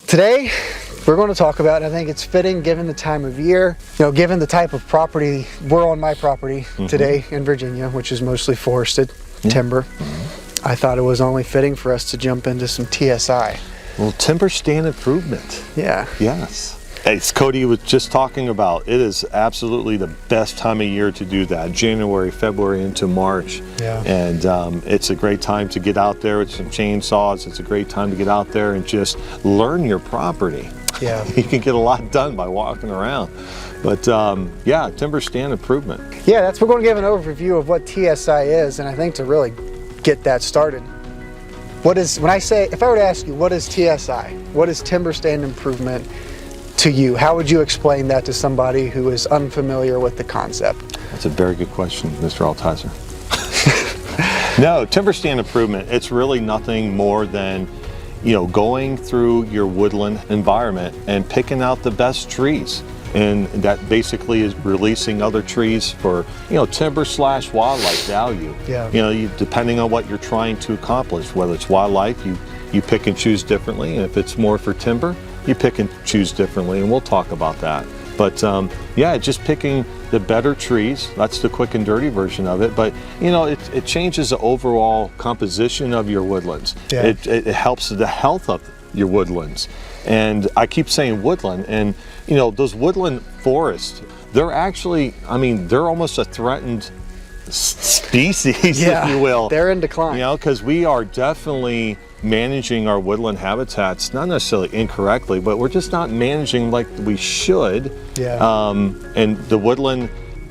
Today, we're going to talk about, I think it's fitting given the time of year, given the type of property, we're on my property today in Virginia, which is mostly forested timber. I thought it was only fitting for us to jump into some TSI. Well, timber stand improvement. Yeah. Yes. As Cody was just talking about, it is absolutely the best time of year to do that. January, February into March. Yeah. And it's a great time to get out there with some chainsaws. It's a great time to get out there and just learn your property. Yeah. You can get a lot done by walking around. But yeah, timber stand improvement. Yeah, we're going to give an overview of what TSI is, and I think to really get that started. If I were to ask you, what is TSI? What is timber stand improvement to you? How would you explain that to somebody who is unfamiliar with the concept? That's a very good question, Mr. Altizer. No, timber stand improvement, it's really nothing more than going through your woodland environment and picking out the best trees. And that basically is releasing other trees for, timber / wildlife value. Yeah. Depending on what you're trying to accomplish, whether it's wildlife, you pick and choose differently. And if it's more for timber, you pick and choose differently, and we'll talk about that. But yeah, just picking the better trees, that's the quick and dirty version of it. But it changes the overall composition of your woodlands. Yeah. It helps the health of your woodlands. And I keep saying woodland, and those woodland forests, they're actually, they're almost a threatened species, yeah, if you will. They're in decline. Because we are definitely managing our woodland habitats, not necessarily incorrectly, but we're just not managing like we should. Yeah. And the woodland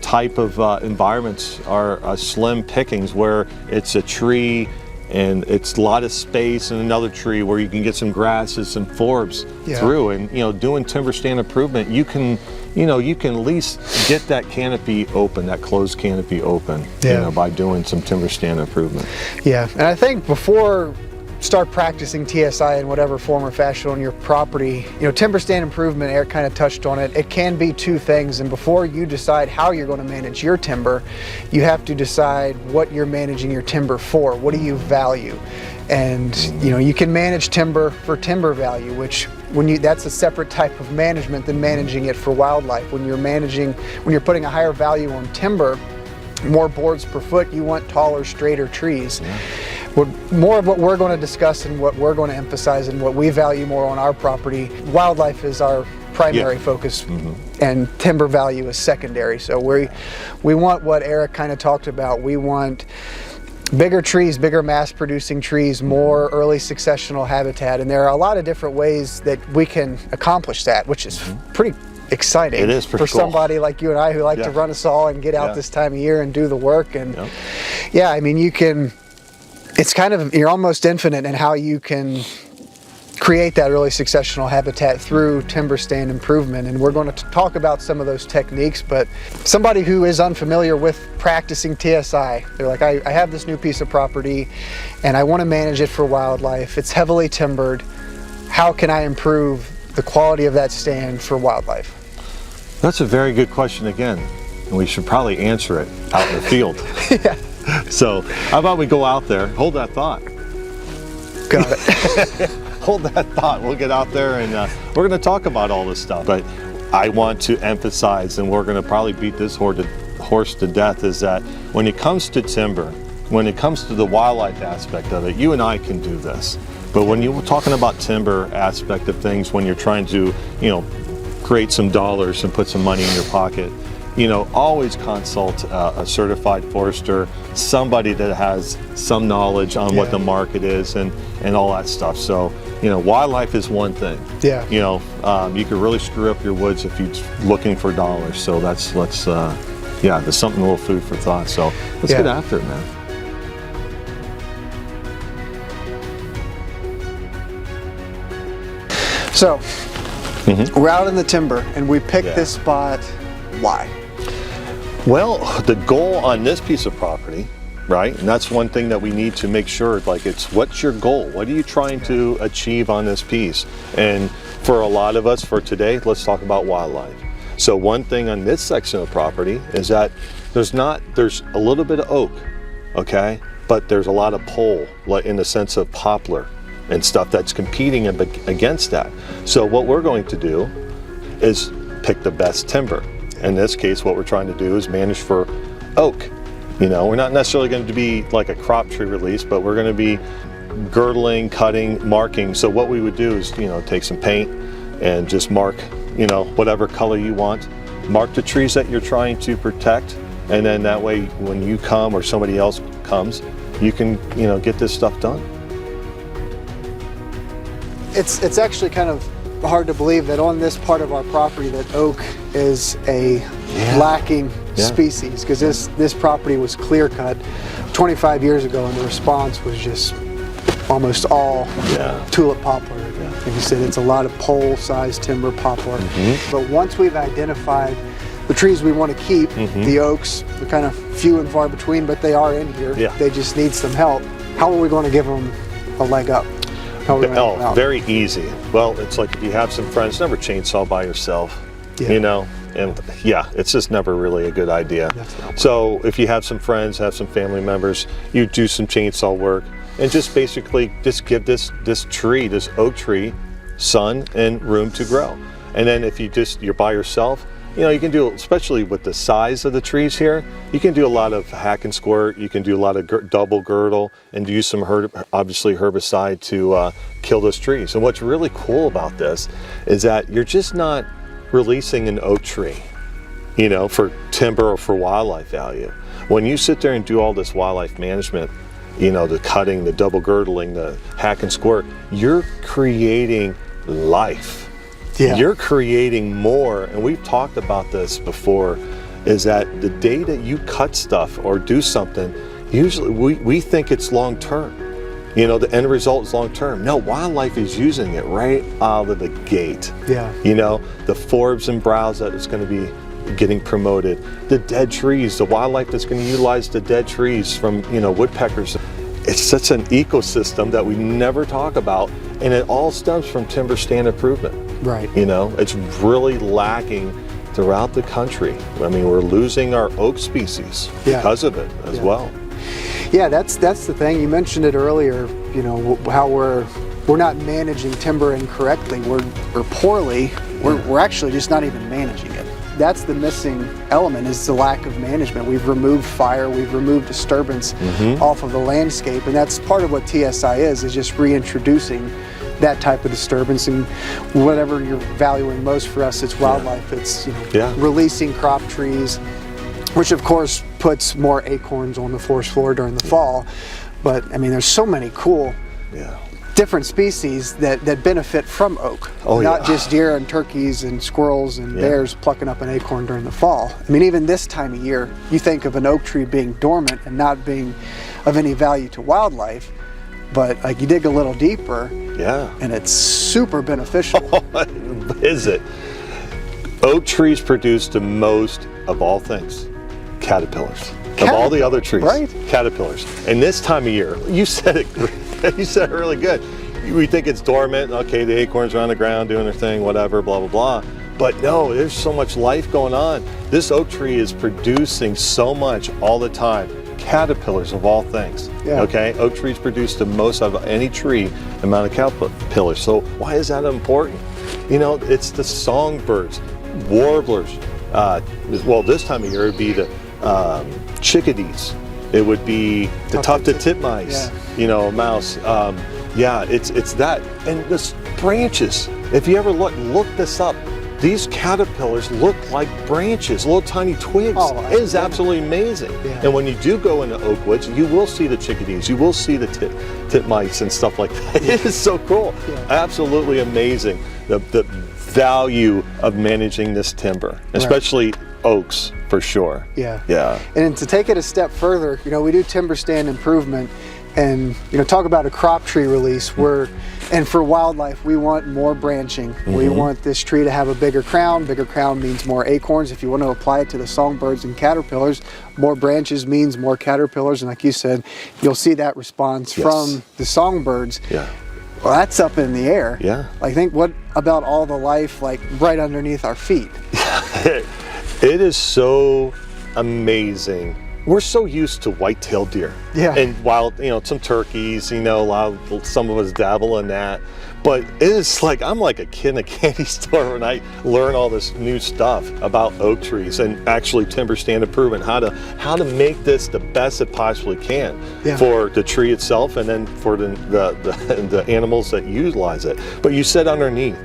type of environments are slim pickings, where it's a tree and it's a lot of space, and another tree where you can get some grasses, some forbs through. And doing timber stand improvement, you can at least get that canopy open, that closed canopy open, by doing some timber stand improvement. Yeah, and I think before start practicing TSI in whatever form or fashion on your property, timber stand improvement, Eric kind of touched on it. It can be two things, and before you decide how you're going to manage your timber, you have to decide what you're managing your timber for. What do you value? And you can manage timber for timber value, which that's a separate type of management than managing it for wildlife. When you're putting a higher value on timber, more boards per foot, you want taller, straighter trees. Yeah. More of what we're going to discuss and what we're going to emphasize and what we value more on our property, wildlife is our primary focus, and timber value is secondary. So we want what Eric kind of talked about. We want bigger trees, bigger mass producing trees, more early successional habitat, and there are a lot of different ways that we can accomplish that, which is pretty exciting. It is for cool. Somebody like you and I who like to run a saw and get out this time of year and do the work. And you're almost infinite in how you can create that early successional habitat through timber stand improvement. And we're going to talk about some of those techniques, but somebody who is unfamiliar with practicing TSI, they're like, I have this new piece of property and I want to manage it for wildlife. It's heavily timbered. How can I improve the quality of that stand for wildlife? That's a very good question again, and we should probably answer it out in the field. Yeah. So how about we go out there, hold that thought. Got it. Hold that thought. We'll get out there and we're going to talk about all this stuff. But I want to emphasize, and we're going to probably beat this horse to death, is that when it comes to timber, when it comes to the wildlife aspect of it, you and I can do this. But when you're talking about timber aspect of things, when you're trying to, create some dollars and put some money in your pocket, always consult a certified forester, somebody that has some knowledge on what the market is and all that stuff. So, wildlife is one thing. Yeah. You could really screw up your woods if you're looking for dollars. So there's something, a little food for thought. So let's get after it, man. So, we're out in the timber and we picked this spot. Why? Well, the goal on this piece of property, right? And that's one thing that we need to make sure, what's your goal? What are you trying to achieve on this piece? And for a lot of us, for today, let's talk about wildlife. So one thing on this section of property is that there's a little bit of oak, okay? But there's a lot of pole, like in the sense of poplar. and stuff that's competing against that. So what we're going to do is pick the best timber. In this case, what we're trying to do is manage for oak. You know, we're not necessarily going to be like a crop tree release, but we're going to be girdling, cutting, marking. So what we would do is, you know, take some paint and just mark, you know, whatever color you want. Mark the trees that you're trying to protect, and then that way when you come or somebody else comes, you can, you know, get this stuff done. It's actually kind of hard to believe that on this part of our property that oak is a lacking species, because this property was clear cut 25 years ago and the response was just almost all tulip poplar. Like you said, it's a lot of pole-sized timber poplar. But once we've identified the trees we want to keep, the oaks, they're kind of few and far between, but they are in here. They just need some help. How are we going to give them a leg up? Oh, very easy. Well, it's like if you have some friends, never chainsaw by yourself, you know, and it's just never really a good idea. So if you have some friends, have some family members, you do some chainsaw work and just basically just give this tree, this oak tree, sun and room to grow. And then if you're by yourself, you know, you can do, especially with the size of the trees here, you can do a lot of hack and squirt, you can do a lot of double girdle, and use some obviously herbicide to kill those trees. And what's really cool about this is that you're just not releasing an oak tree, you know, for timber or for wildlife value. When you sit there and do all this wildlife management, you know, the cutting, the double girdling, the hack and squirt, you're creating life. You're creating more, and we've talked about this before, is that the day that you cut stuff or do something, usually we think it's long term. You know, the end result is long term. No, wildlife is using it right out of the gate. You know, the forbs and browse that is going to be getting promoted, the dead trees, the wildlife that's going to utilize the dead trees from, you know, woodpeckers. It's such an ecosystem that we never talk about, and it all stems from timber stand improvement. You know, it's really lacking throughout the country. I mean, we're losing our oak species because of it as well. That's the thing. You mentioned it earlier, you know, how we're not managing timber incorrectly. We're poorly. We're actually just not even managing it. That's the missing element, is the lack of management. We've removed fire, we've removed disturbance off of the landscape, and that's part of what TSI is just reintroducing that type of disturbance. And whatever you're valuing most for us, it's wildlife. It's, you know, releasing crop trees, which of course puts more acorns on the forest floor during the fall. But I mean, there's so many cool different species that benefit from oak. Not just deer and turkeys and squirrels and bears plucking up an acorn during the fall. I mean, even this time of year, you think of an oak tree being dormant and not being of any value to wildlife, but like you dig a little deeper, and it's super beneficial. Is it? Oak trees produce the most of all things, caterpillars. Of all the other trees, caterpillars. And this time of year, you said it really good. We think it's dormant, okay, the acorns are on the ground doing their thing, whatever, blah, blah, blah. But no, there's so much life going on. This oak tree is producing so much all the time. Caterpillars of all things, okay? Oak trees produce the most of any tree amount of caterpillars. So why is that important? You know, it's the songbirds, warblers. Well, this time of year, it would be the chickadees. It would be the tufted titmice, you know, mouse. It's that. And the branches, if you ever look this up, these caterpillars look like branches, little tiny twigs. It is absolutely amazing. And when you do go into oak woods, you will see the chickadees, you will see the titmice and stuff like that. It is so cool. Absolutely amazing. The value of managing this timber, especially oaks, for sure. And to take it a step further, you know, we do timber stand improvement, and you know, talk about a crop tree release. And for wildlife, we want more branching. We want this tree to have a bigger crown. Bigger crown means more acorns. If you want to apply it to the songbirds and caterpillars, more branches means more caterpillars. And like you said, you'll see that response from the songbirds. Well, that's up in the air. Like, think, what about all the life like right underneath our feet? It is so amazing we're so used to white-tailed deer. Yeah. And wild, some turkeys, some of us dabble in that. But it's like, I'm like a kid in a candy store when I learn all this new stuff about oak trees and actually timber stand improvement, how to make this the best it possibly can for the tree itself and then for the animals that utilize it. But you said underneath,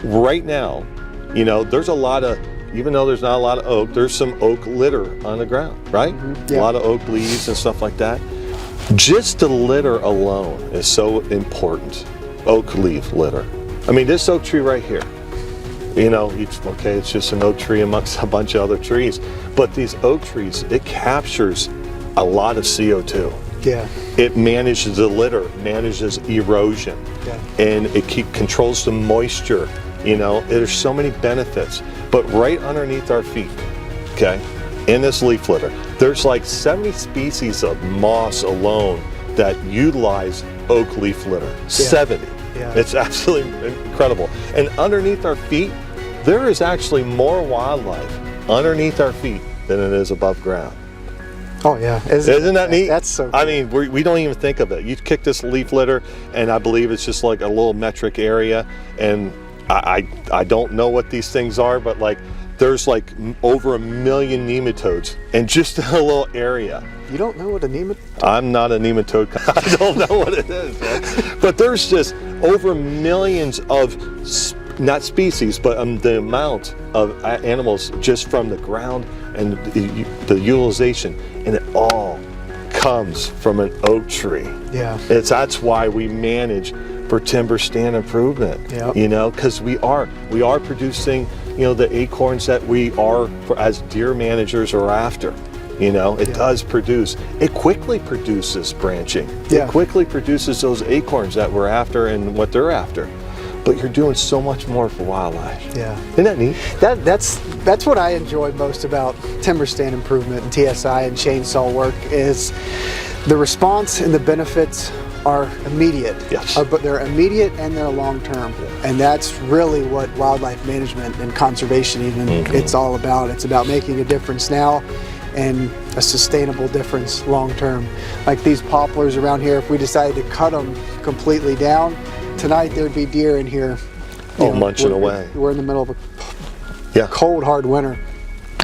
right now, there's a lot of, even though there's not a lot of oak, there's some oak litter on the ground, right? A lot of oak leaves and stuff like that. Just the litter alone is so important. Oak leaf litter. I mean, this oak tree right here, it's just an oak tree amongst a bunch of other trees, but these oak trees, it captures a lot of CO2. Yeah. It manages the litter, manages erosion, and it controls the moisture. There's so many benefits. But right underneath our feet, okay, in this leaf litter, there's like 70 species of moths alone that utilize oak leaf litter. 70. Yeah. It's absolutely incredible. And underneath our feet, there is actually more wildlife underneath our feet than it is above ground. Oh yeah, isn't that neat? That's so cool. I mean, we don't even think of it. You kick this leaf litter, and I believe it's just like a little metric area, and I don't know what these things are, but like there's like over 1 million nematodes in just a little area. You don't know what a nematode? I'm not a nematode. I don't know what it is, man. But there's just over millions of, not species, but the amount of animals just from the ground and the utilization, and it all comes from an oak tree. Yeah. That's why we manage for timber stand improvement. Because we are producing, the acorns that we are, as deer managers, are after. It does produce. It quickly produces branching. It quickly produces those acorns that we're after and what they're after. But you're doing so much more for wildlife. Yeah. Isn't that neat? That's what I enjoy most about timber stand improvement and TSI and chainsaw work is the response and the benefits are immediate. Yes. But they're immediate and they're long term. And that's really what wildlife management and conservation even it's all about. It's about making a difference now and a sustainable difference long term. Like these poplars around here, if we decided to cut them completely down, tonight there'd be deer in here. Munching away. We're in the middle of a cold, hard winter.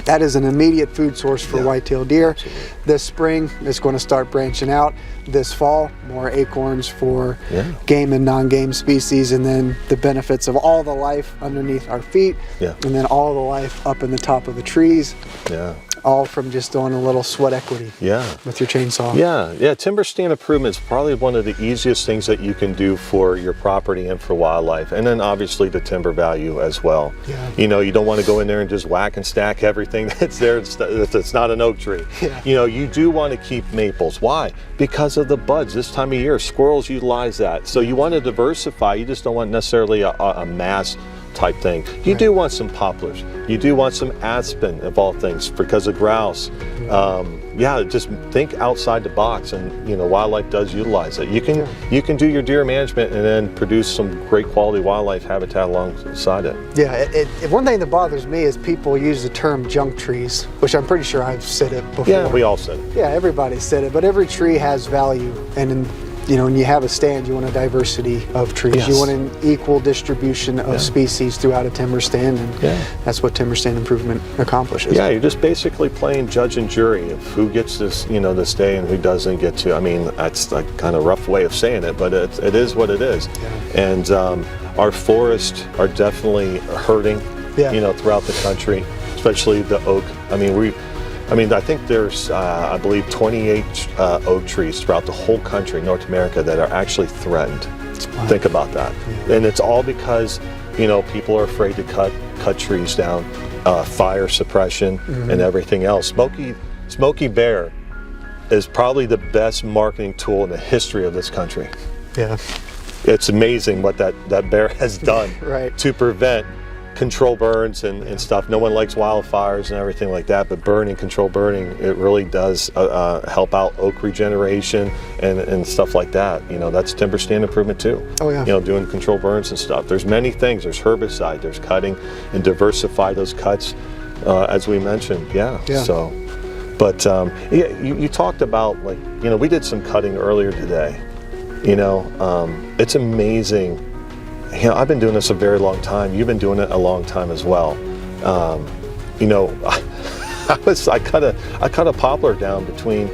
That is an immediate food source for white-tailed deer. Absolutely. This spring, it's going to start branching out. This fall, more acorns for game and non-game species, and then the benefits of all the life underneath our feet, and then all the life up in the top of the trees. Yeah. All from just doing a little sweat equity with your chainsaw. Yeah, timber stand improvement is probably one of the easiest things that you can do for your property and for wildlife, and then obviously the timber value as well. Yeah. You don't want to go in there and just whack and stack everything that's there if it's not an oak tree. Yeah. You do want to keep maples. Why? Because of the buds. This time of year, squirrels utilize that. So you want to diversify. You just don't want necessarily a mass type thing. You do want some poplars. You do want some aspen of all things because of grouse. Just think outside the box, and wildlife does utilize it. You can do your deer management and then produce some great quality wildlife habitat alongside it. Yeah, one thing that bothers me is people use the term junk trees, which I'm pretty sure I've said it before. Yeah, we all said it. Yeah, everybody said it, but every tree has value, and when you have a stand, you want a diversity of trees. Yes. You want an equal distribution of species throughout a timber stand, and that's what timber stand improvement accomplishes. Yeah, you're just basically playing judge and jury of who gets this, this day and who doesn't get to. I mean, that's a kind of rough way of saying it, but it is what it is. Yeah. And our forests are definitely hurting, throughout the country, especially the oak. I think there's, I believe, 28 oak trees throughout the whole country, North America, that are actually threatened. Think about that. Yeah. And it's all because, people are afraid to cut trees down, fire suppression and everything else. Smokey Bear is probably the best marketing tool in the history of this country. Yeah. It's amazing what that bear has done to prevent control burns and stuff. No one likes wildfires and everything like that, but control burning, it really does help out oak regeneration and stuff like that. That's timber stand improvement too. Oh yeah. Doing control burns and stuff. There's many things. There's herbicide, there's cutting, and diversify those cuts, as we mentioned. Yeah. So But yeah, you talked about, like, you know, we did some cutting earlier today. You know, it's amazing. You know, I've been doing this a very long time. You've been doing it a long time as well. You know, I cut a poplar down between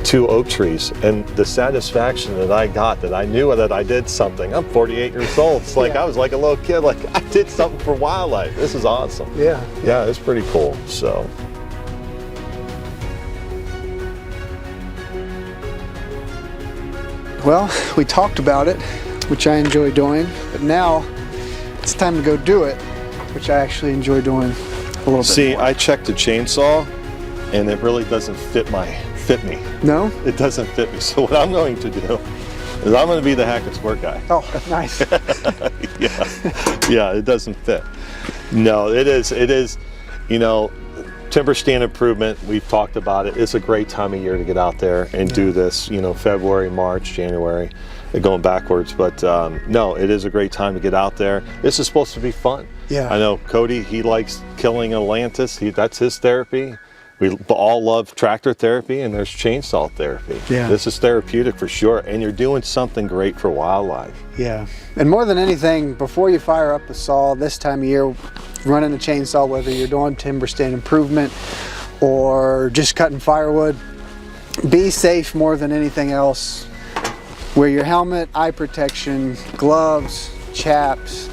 2 oak trees, and the satisfaction that I got, that I knew that I did something. I'm 48 years old. It's like I was like a little kid. Like, I did something for wildlife. This is awesome. Yeah. Yeah, it's pretty cool. So. Well, we talked about it, which I enjoy doing, but now it's time to go do it, which I actually enjoy doing a little bit See, more. I checked the chainsaw, and it really doesn't fit me. No? It doesn't fit me. So what I'm going to do is I'm going to be the hack and squirt guy. Oh, nice. Yeah, it doesn't fit. No, it is, you know, timber stand improvement, we've talked about it. It's a great time of year to get out there and do this, you know, February, March, January, going backwards. But no, it is a great time to get out there. This is supposed to be fun. Yeah. I know Cody, he likes killing Atlantis. That's his therapy. We all love tractor therapy, and there's chainsaw therapy. Yeah. This is therapeutic for sure, and you're doing something great for wildlife. Yeah, and more than anything, before you fire up a saw this time of year, running a chainsaw, whether you're doing timber stand improvement or just cutting firewood, be safe more than anything else. Wear your helmet, eye protection, gloves, chaps,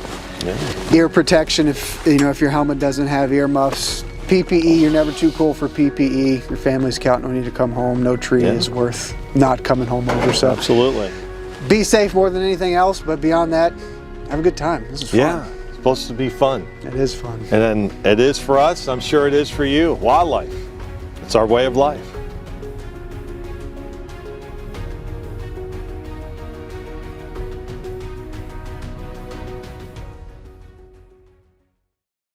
ear protection if your helmet doesn't have ear muffs. PPE, you're never too cool for PPE. Your family's counting on you to come home. No tree is worth not coming home over. So absolutely. Be safe more than anything else, but beyond that, have a good time. This is fun. Yeah, it's supposed to be fun. It is fun. And then it is for us. I'm sure it is for you. Wildlife. It's our way of life.